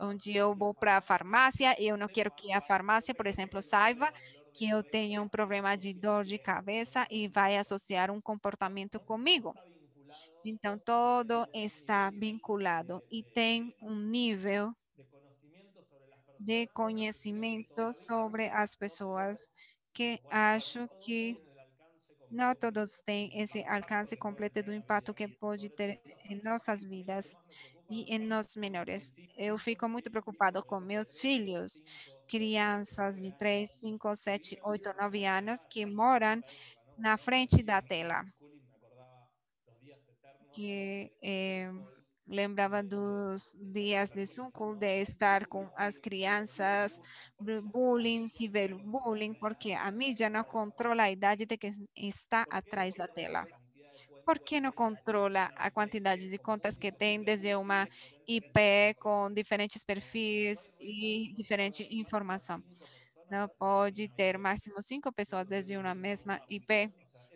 onde eu vou para a farmácia e eu não quero que a farmácia, por exemplo, saiba que eu tenho um problema de dor de cabeça e vai associar um comportamento comigo. Então, todo está vinculado e tem um nível de conhecimento sobre as pessoas que acho que não todos têm esse alcance completo do impacto que pode ter em nossas vidas e em nós menores. Eu fico muito preocupado com meus filhos, crianças de 3, 5, 7, 8, 9 anos que moram na frente da tela, que lembrava dos dias de Zoom, de estar com as crianças, bullying, ciberbullying, porque a mídia não controla a idade de quem está atrás da tela. Por que não controla a quantidade de contas que tem desde uma IP com diferentes perfis e diferente informação? Não pode ter máximo 5 pessoas desde uma mesma IP,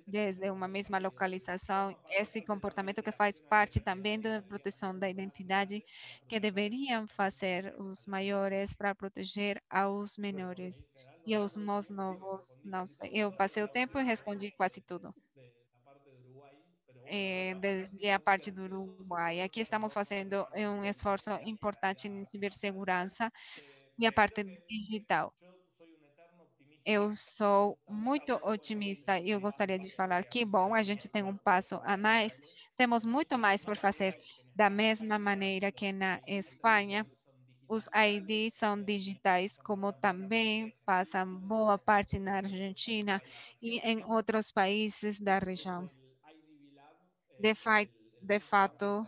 desde uma mesma localização. Esse comportamento que faz parte também da proteção da identidade, que deveriam fazer os maiores para proteger aos menores e aos mais novos. Não sei. Eu passei o tempo e respondi quase tudo. desde a parte do Uruguai. Aqui estamos fazendo um esforço importante em cibersegurança e a parte digital. Eu sou muito otimista e eu gostaria de falar que, bom, a gente tem um passo a mais, temos muito mais por fazer. Da mesma maneira que na Espanha, os IDs são digitais, como também passam boa parte na Argentina e em outros países da região. De fato,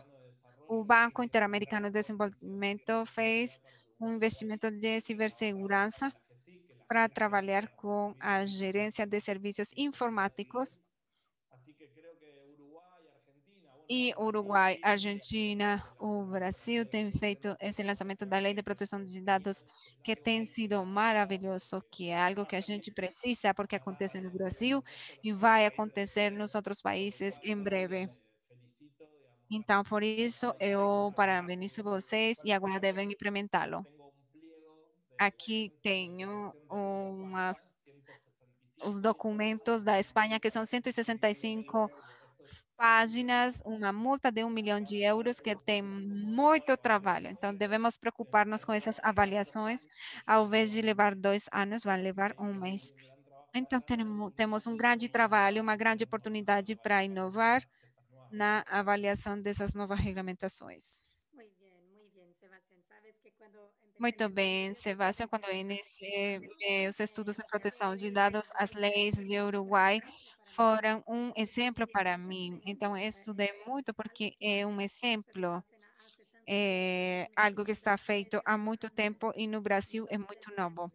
o Banco Interamericano de Desenvolvimento fez um investimento de cibersegurança para trabalhar com a gerência de serviços informáticos e Uruguai, Argentina, o Brasil tem feito esse lançamento da Lei de Proteção de Dados que tem sido maravilhoso, que é algo que a gente precisa porque acontece no Brasil e vai acontecer nos outros países em breve. Então, por isso, eu parabenizo vocês e agora devem implementá-lo. Aqui tenho os documentos da Espanha, que são 165 páginas, uma multa de 1 milhão de euros, que tem muito trabalho. Então, devemos preocupar-nos com essas avaliações. Ao invés de levar 2 anos, vai levar um mês. Então, temos um grande trabalho, uma grande oportunidade para inovar na avaliação dessas novas regulamentações. Muy bien, Sebastián. Sabes que cuando empecé Muito mis bem, estudios de Sebastião. Quando eu tecnología, iniciei meus estudos em aprendí proteção de y dados, as desarrollé leis mucho de en Uruguai programación y para mí foram um exemplo para es un mim. Então, ejemplo. eu estudei muito Es porque algo que é um ustedes exemplo, hacen hace tanto tiempo é y algo que que está feito pertenece há a muito Colombia. tempo e no Brasil é Entonces, muito novo.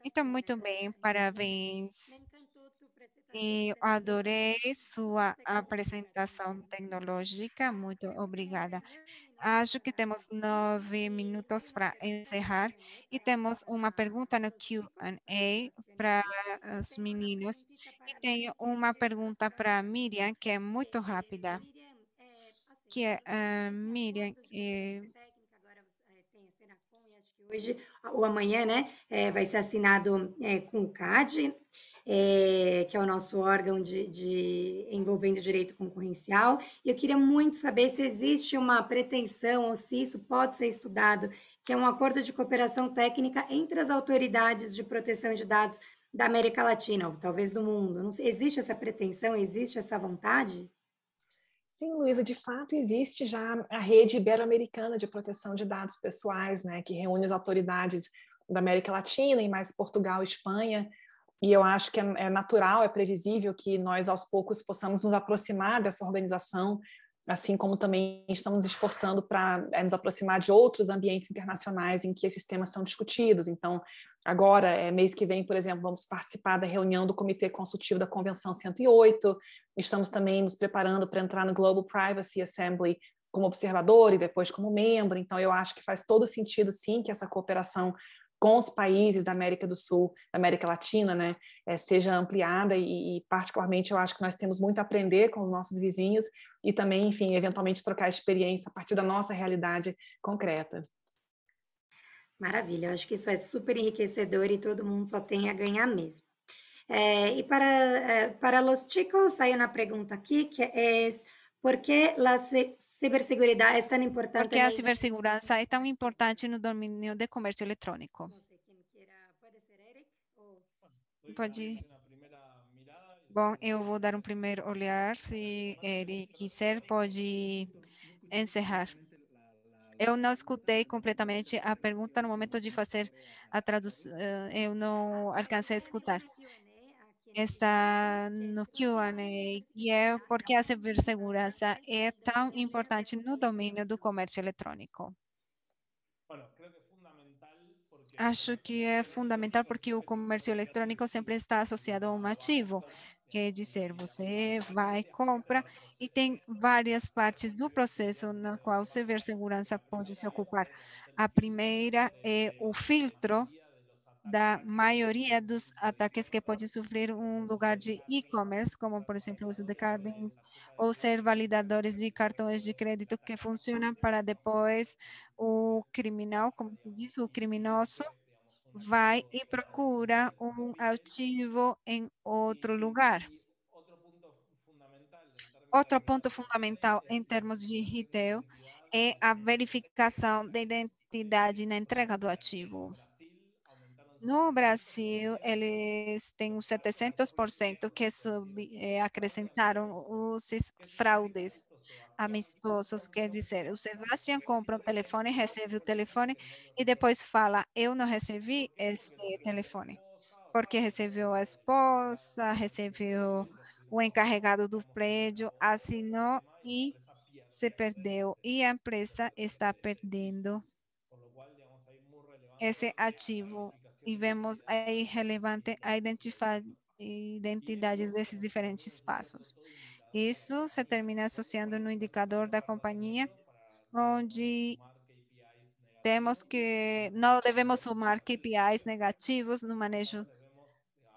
Então, felicitaciones, muito bem, realmente me parabéns. encantó tu presentación, E Sebastián. adorei Súper sua tecnológica apresentação también. tecnológica. Muito obrigada. Tenemos 9 minutos Acho que para temos concluir nove y hay minutos una para pregunta en el encerrar Q&A e temos uma pergunta no para los chicos, para Q&A Sebastián y para Eri. Y os tengo una meninos preguntita e para tenho Miriam, que es uma pergunta para directora, Miriam, que é muito que es, rápida, Miriam, assim, que é existem Miriam, acordos de cooperação técnica, agora tem a Senacom, e acho que hoje ou amanhã, né, vai ser assinado com o CAD, que é o nosso órgão envolvendo direito concorrencial, e eu queria muito saber se existe uma pretensão ou se isso pode ser estudado, que é um acordo de cooperação técnica entre as autoridades de proteção de dados da América Latina, ou talvez do mundo. Não sei, existe essa pretensão, existe essa vontade? Sim, Luísa, de fato existe já a rede ibero-americana de proteção de dados pessoais, né, que reúne as autoridades da América Latina e mais Portugal e Espanha, e eu acho que é natural, é previsível que nós aos poucos possamos nos aproximar dessa organização, assim como também estamos nos esforçando para nos aproximar de outros ambientes internacionais em que esses temas são discutidos. Então, agora, mês que vem, por exemplo, vamos participar da reunião do Comitê Consultivo da Convenção 108, estamos também nos preparando para entrar no Global Privacy Assembly como observador e depois como membro, então eu acho que faz todo sentido, sim, que essa cooperação com os países da América do Sul, da América Latina, né, seja ampliada e, particularmente, eu acho que nós temos muito a aprender com os nossos vizinhos e também, enfim, eventualmente trocar experiência a partir da nossa realidade concreta. Maravilha, eu acho que isso é super enriquecedor e todo mundo só tem a ganhar mesmo. Y para los chicos hay una pregunta aquí que es, ¿por qué la ciberseguridad es tan importante porque en a el cibersegurança é tão importante no domínio de comércio eletrônico. No sé quién quiera, puede ser Eric o... Pode. Bom, eu vou dar um primeiro olhar. Se ele quiser, pode encerrar. Eu não escutei completamente a pergunta no momento de fazer a tradução. Eu não alcancei a escutar. Está no Q&A e é porque a cibersegurança é tão importante no domínio do comércio eletrônico. Acho que é fundamental porque o comércio eletrônico sempre está associado a um ativo, quer dizer, você vai, compra e tem várias partes do processo na qual a cibersegurança pode se ocupar. A primeira é o filtro da maioria dos ataques que pode sofrer um lugar de e-commerce, como, por exemplo, o uso de cardings ou ser validadores de cartões de crédito que funcionam para depois o criminal, como se diz, o criminoso, vai e procura um ativo em outro lugar. Outro ponto fundamental em termos de retail é a verificação da identidade na entrega do ativo. No Brasil, eles têm uns 700% que acrescentaram os fraudes amistosos, quer dizer, o Sebastião compra um telefone, recebe o telefone e depois fala, eu não recebi esse telefone, porque recebeu a esposa, recebeu o encarregado do prédio, assinou e se perdeu. E a empresa está perdendo esse ativo e vemos aí relevante a identidade desses diferentes passos. Isso se termina associando no indicador da companhia, onde temos que não devemos somar KPIs negativos no manejo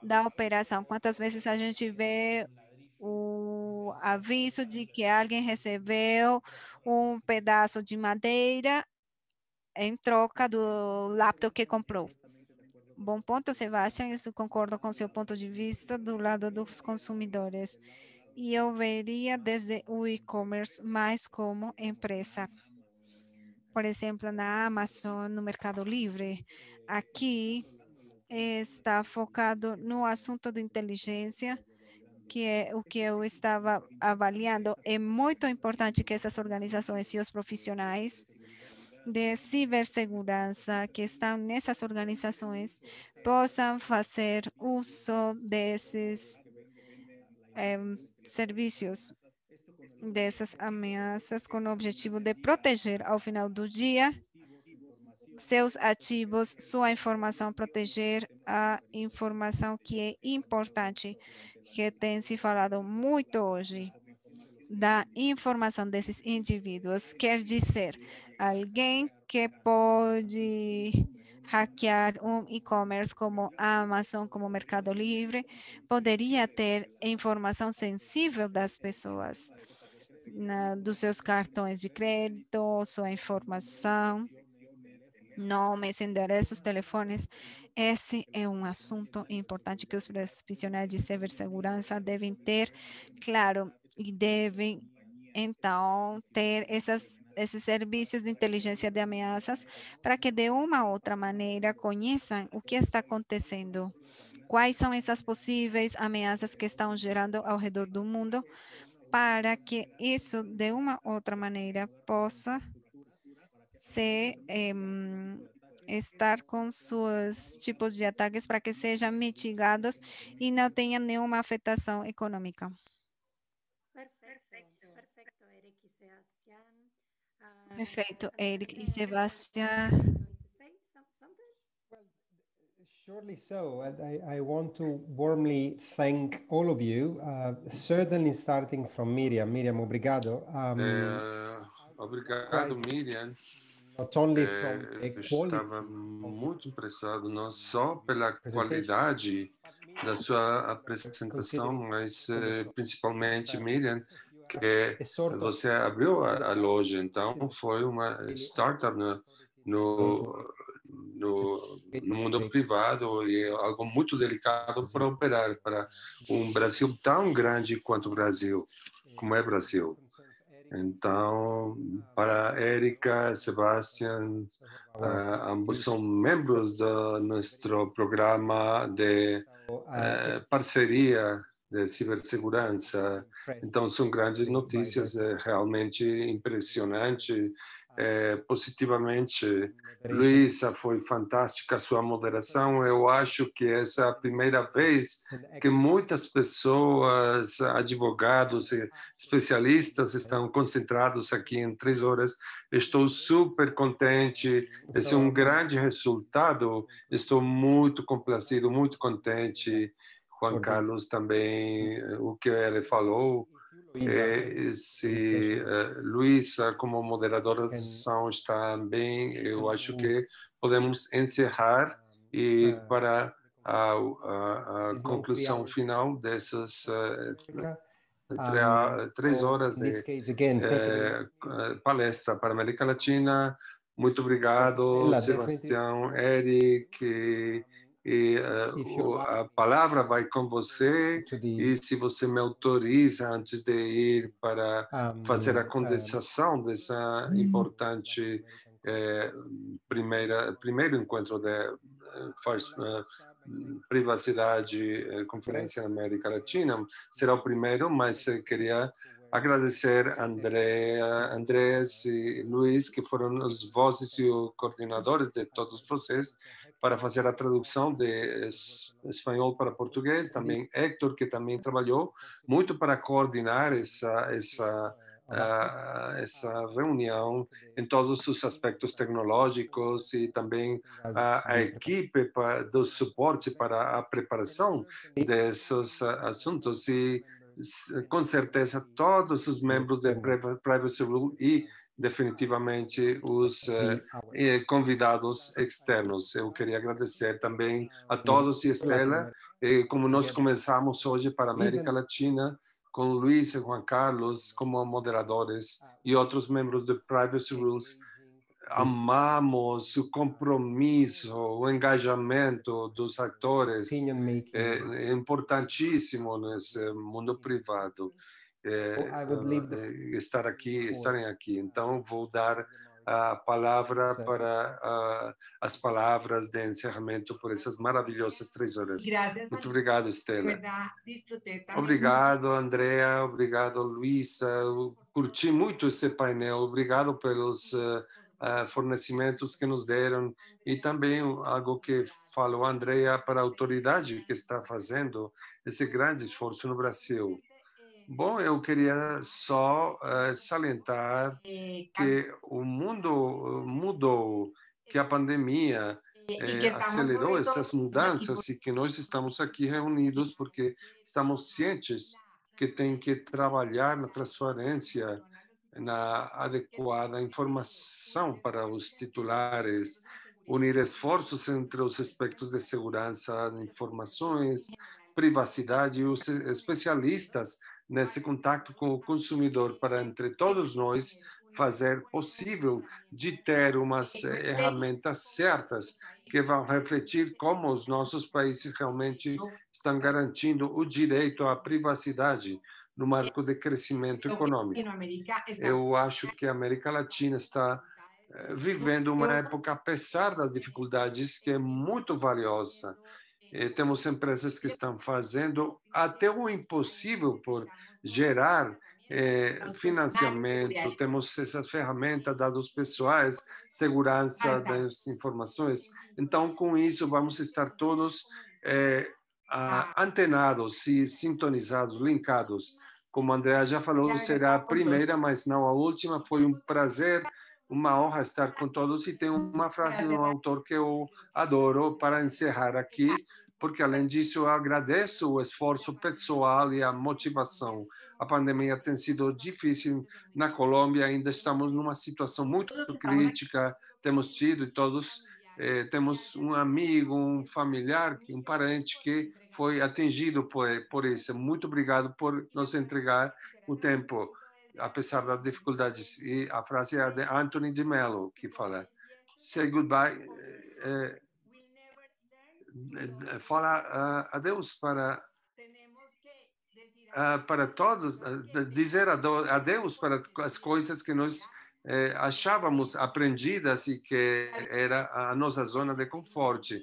da operação. Quantas vezes a gente vê o aviso de que alguém recebeu um pedaço de madeira em troca do laptop que comprou. Bom ponto, Sebastião. Isso concordo com seu ponto de vista do lado dos consumidores. E eu veria desde o e-commerce mais como empresa. Por exemplo, na Amazon, no Mercado Livre. Aqui está focado no assunto de inteligência, que é o que eu estava avaliando. É muito importante que essas organizações e os profissionais de cibersegurança que estão nessas organizações possam fazer uso desses serviços, dessas ameaças, com o objetivo de proteger, ao final do dia, seus ativos, sua informação, proteger a informação que é importante, que tem se falado muito hoje, da informação desses indivíduos. Quer dizer, alguém que pode hackear um e-commerce como Amazon, como Mercado Livre, poderia ter informação sensível das pessoas, dos seus cartões de crédito, sua informação, nomes, endereços, telefones. Esse é um assunto importante que os profissionais de cibersegurança devem ter claro e devem, então, ter esses serviços de inteligência de ameaças para que, de uma ou outra maneira, conheçam o que está acontecendo, quais são essas possíveis ameaças que estão gerando ao redor do mundo, para que isso, de uma ou outra maneira, possa estar com seus tipos de ataques para que sejam mitigados e não tenham nenhuma afetação econômica. Perfeito, Eric e Sebastián. Perfeito, Eric e Sebastián. Surely so, and I want to warmly thank all of you, certainly starting from Miriam. Miriam, obrigado. Obrigado, Miriam. Not only from the Eu estava quality muito impressionado não só pela qualidade da sua apresentação, mas principalmente, Miriam, que você abriu a loja, então foi uma startup no mundo privado e é algo muito delicado para operar para um Brasil tão grande quanto o Brasil, como é o Brasil. Então, para Érica, Sebastián, ambos são membros do nosso programa de parceria de cibersegurança. Então, são grandes notícias, é realmente impressionante. Positivamente, Luísa, foi fantástica a sua moderação. Eu acho que essa é a primeira vez que muitas pessoas, advogados e especialistas estão concentrados aqui em 3 horas. Estou super contente. Esse é um grande resultado. Estou muito complacido, muito contente. Juan Carlos também, o que ele falou. Se Luísa, como moderadora da sessão, está bem, eu acho que podemos encerrar e para a conclusão final dessas 3 horas de palestra para a América Latina. Muito obrigado, Sebastião, Eric E a palavra vai com você, to the e se você me autoriza antes de ir para fazer a condensação dessa importante primeiro encontro de privacidade, conferência na América Latina, será o primeiro, mas queria agradecer Andrés e Luiz, que foram os vozes e os coordenadores de todos vocês, para fazer a tradução de espanhol para português. Também Héctor, que também trabalhou muito para coordenar essa reunião em todos os aspectos tecnológicos, e também a equipe do suporte para a preparação desses assuntos. E com certeza todos os membros da Privacy Rule e definitivamente os convidados externos. Eu queria agradecer também a todos, e Estela, como nós começamos hoje para a América Latina, com Luiz e Juan Carlos como moderadores e outros membros do Privacy Rules. Amamos o compromisso, o engajamento dos atores, é importantíssimo nesse mundo privado. Estarem aqui. Então, vou dar a palavra para as palavras de encerramento por essas maravilhosas 3 horas. Muito obrigado, Estela. Obrigado, Andrea. Obrigado, Luísa. Eu curti muito esse painel. Obrigado pelos fornecimentos que nos deram, e também algo que falou a Andrea para a autoridade que está fazendo esse grande esforço no Brasil. Bom, eu queria só salientar que o mundo mudou, que a pandemia acelerou essas mudanças, e que nós estamos aqui reunidos porque estamos cientes que tem que trabalhar na transparência, na adequada informação para os titulares, unir esforços entre os aspectos de segurança de informações, privacidade e os especialistas nesse contato com o consumidor, para, entre todos nós, fazer possível de ter umas ferramentas certas que vão refletir como os nossos países realmente estão garantindo o direito à privacidade no marco de crescimento econômico. Eu acho que a América Latina está vivendo uma época, apesar das dificuldades, que é muito valiosa. Temos empresas que estão fazendo até o impossível por gerar financiamento, temos essas ferramentas, dados pessoais, segurança das informações. Então, com isso, vamos estar todos antenados e sintonizados, linkados. Como a Andrea já falou, será a primeira, mas não a última. Foi um prazer, uma honra estar com todos, e tem uma frase de um autor que eu adoro para encerrar aqui, porque, além disso, eu agradeço o esforço pessoal e a motivação. A pandemia tem sido difícil na Colômbia, ainda estamos numa situação muito crítica, temos tido, e todos temos um amigo, um familiar, um parente que foi atingido por isso. Muito obrigado por nos entregar o tempo, apesar das dificuldades. E a frase é de Anthony de Mello, que fala: say goodbye, fala adeus para todos, dizer adeus para as coisas que nós achávamos aprendidas e que era a nossa zona de conforto.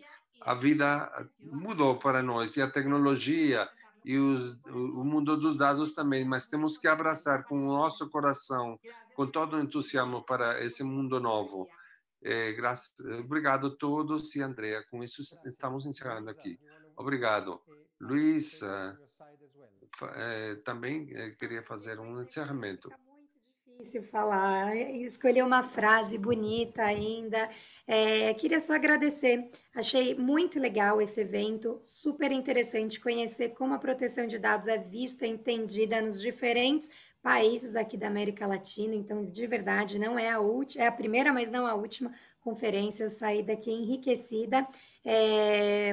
A vida mudou para nós, e a tecnologia e o mundo dos dados também, mas temos que abraçar com o nosso coração, com todo o entusiasmo, para esse mundo novo. Obrigado a todos, e Andrea, com isso estamos encerrando aqui. Obrigado. Luiz, também queria fazer um encerramento. Difícil falar, escolher uma frase bonita ainda. Queria só agradecer, achei muito legal esse evento, super interessante conhecer como a proteção de dados é vista e entendida nos diferentes países aqui da América Latina. Então, de verdade, não é a última, é a primeira, mas não a última conferência. Eu saí daqui enriquecida.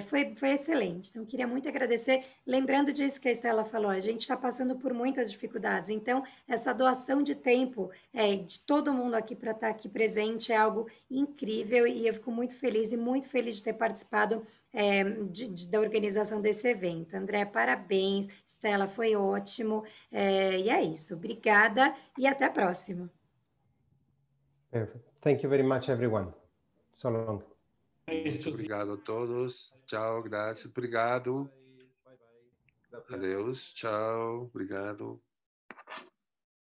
Foi excelente. Então, queria muito agradecer. Lembrando disso que a Estela falou, a gente está passando por muitas dificuldades. Então, essa doação de tempo de todo mundo aqui para estar aqui presente é algo incrível e eu fico muito feliz e muito feliz de ter participado da organização desse evento. André, parabéns. Estela, foi ótimo. E é isso. Obrigada e até a próxima. Perfect. Thank you very much, everyone. So long. Muito obrigado a todos. Tchau, graças. Obrigado. Adeus. Tchau. Obrigado.